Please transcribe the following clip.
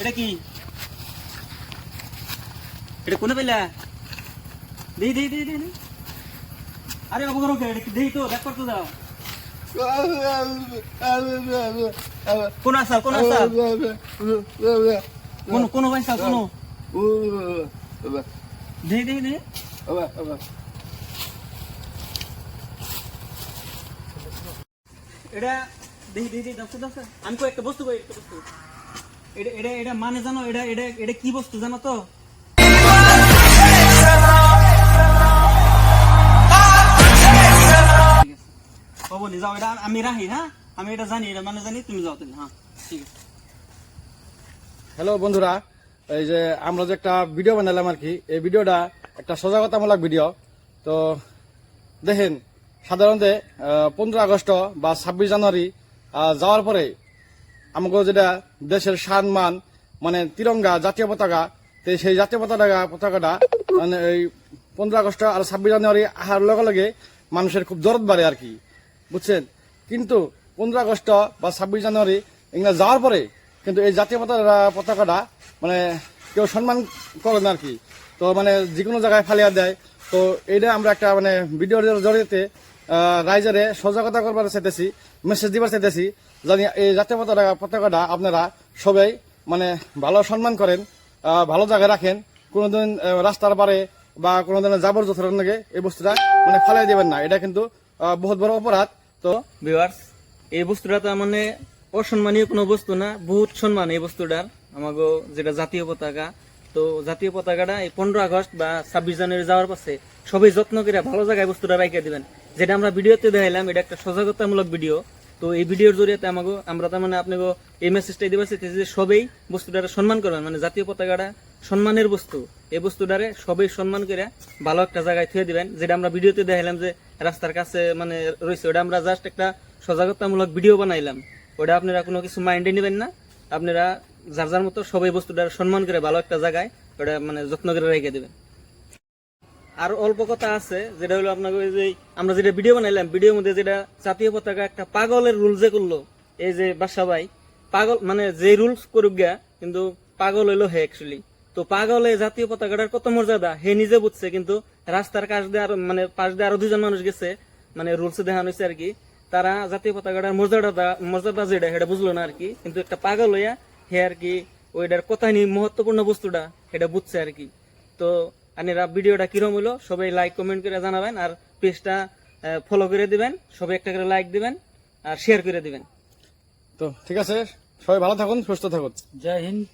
এটা কি? এটা কোনে পেলা? দেই। আরে বাবু করো এটা কি দেই তো দেখ করতে দাও। কোন আসা? কোন ভাই সা কোন? দেই। এটা দেই দাও। আমি কই একটা বস্তু এটা মানে জানো এটা কি বস্তু জানো তো? বাবনি যাও, এটা আমি রাখি। হ্যাঁ, আমি এটা জানি, এটা মানে জানি, তুমি যাও তাহলে। হ্যাঁ ঠিক আছে। হ্যালো বন্ধুরা, এই যে আমরা যে একটা ভিডিও বানালাম আর কি, এই ভিডিওটা একটা সজাগতামূলক ভিডিও। তো দেখেন, সাধারণত 15 আগস্ট বা 26 জানুয়ারি যাওয়ার পরে আমাকে যেটা দেশের সম্মান মানে তিরঙ্গা জাতীয় পতাকা, সেই জাতীয় পতাকাটা মানে এই 15 আগস্ট আর 26 জানুয়ারি আসার লগে লগে মানুষের খুব দরদ বাড়ে আর কি, বুঝছেন। কিন্তু 15 আগস্ট বা 26 জানুয়ারি এগুলা যাওয়ার পরে কিন্তু এই জাতীয় পতাকাটা মানে কেউ সম্মান করে না আর কি। তো মানে যে কোনো জায়গায় ফালিয়া দেয়। তো এইটা আমরা একটা মানে ভিডিওর জড়িয়ে রাইজারে সজাগতা করবার চাইতেছি, মেসেজ দিবার চাইতেছি, জানি এই জাতীয় পতাকাটা আপনারা সবাই মানে ভালো সম্মান করেন, ভালো জায়গায় রাখেন। কোনোদিন রাস্তার পারে বা কোনো ধরনের জাবর জোথরের নাকি এই বস্তুটা মানে ফালাই দেবেন না, এটা কিন্তু বহুত বড় অপরাধ। তো ভিউয়ার্স, এই বস্তুটা তো মানে অসম্মানীয় কোনো বস্তু না, বহুত সম্মান এই বস্তুটার। আমাগো যেটা জাতীয় পতাকা, তো জাতীয় পতাকাটা এই 15 আগস্ট বা 26 জানুয়ারি যাওয়ার পথে সবাই যত্ন করে ভালো জায়গায় বস্তুটা রাইখে দিবেন। যেটা আমরা ভিডিওতে দেখাইলাম, এটা একটা সজাগতামূলক ভিডিও। তো এই ভিডিওর জরিয়াতে আমরা তার মানে আপনাকে এই মেসেজটাই দিবার চাইতেছি যে সবাই বস্তুটারে সম্মান করবেন। মানে জাতীয় পতাকাটা সম্মানের বস্তু, এই বস্তুটারে সবাই সম্মান করে ভালো একটা জায়গায় থুয়ে দিবেন। যেটা আমরা ভিডিওতে দেখাইলাম যে রাস্তার কাছে মানে রয়েছে, ওটা আমরা জাস্ট একটা সজাগতামূলক ভিডিও বানাইলাম। ওটা আপনারা কোনো কিছু মাইন্ডে নেবেন না, আপনারা যার মতো সবাই বস্তুটার সম্মান করে ভালো একটা জায়গায় ওটা মানে যত্ন করে রেখে দেবেন। আর অল্প কথা আছে, যেটা হলো আপনাকে যে আমরা যেটা ভিডিও বানাইলাম, ভিডিওর মধ্যে যেটা জাতীয় পতাকা একটা পাগলের রুল যে করলো, এই যে বাদশা ভাই পাগল মানে যে রুলস করুক গা, কিন্তু পাগল হইলো হে অ্যাকচুয়ালি। তো পাগল এই জাতীয় পতাকাটার কত মর্যাদা হে নিজে বুঝছে, কিন্তু রাস্তার কাছ দিয়ে আরো মানে পাশ দিয়ে আরো 2জন মানুষ গেছে, মানে রুলসে দেখানো হয়েছে আর কি। তারা জাতীয় পতাকাটার মর্যাদা যেটা সেটা বুঝলো না আর কি, কিন্তু একটা পাগল হইয়া হে আর কি ওইটার কথাই মহত্বপূর্ণ বস্তুটা এটা বুঝছে আর কি। তো আপনারা ভিডিওটা কিরম হলো সবাই লাইক কমেন্ট করে জানাবেন, আর পেজটা ফলো করে দিবেন, সবাই একটা করে লাইক দিবেন আর শেয়ার করে দিবেন। তো ঠিক আছে, সবাই ভালো থাকুন, সুস্থ থাকুন। জয় হিন্দ।